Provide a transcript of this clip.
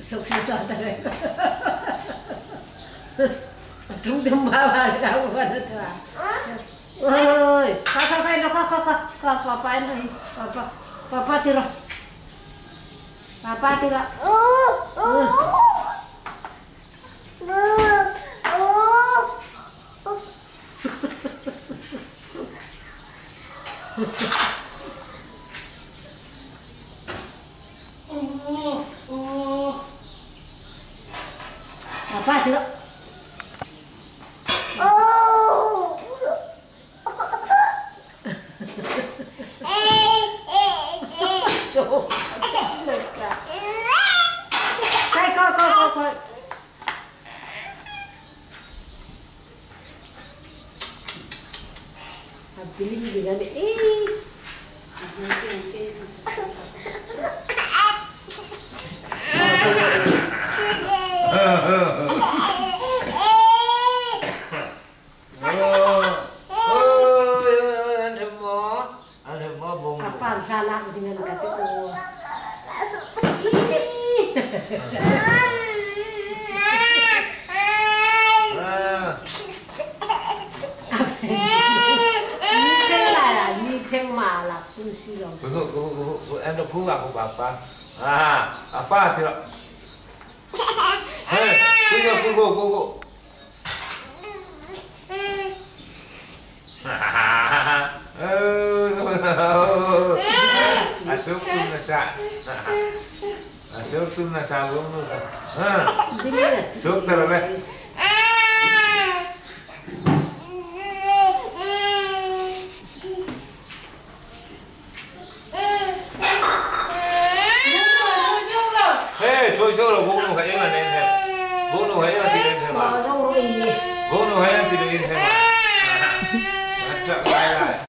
Sukses tadi. Trung tâm ba ba đâu có nữa thôi. Ôi, kakak ini papa ini, papa tidak. Papa tidak. Papa tidak. Coi. Pilih juga deh. Apaan salah dengan kata em đâu cứu vào của papa. Apa tidak? Go. Asuk tu nasa bungu. Suk terus. Trôi sâu là bố nó phải là nên thế, bố nó phải là thì nên thế mà, bố nó phải là thì nên thế mà, lại lại.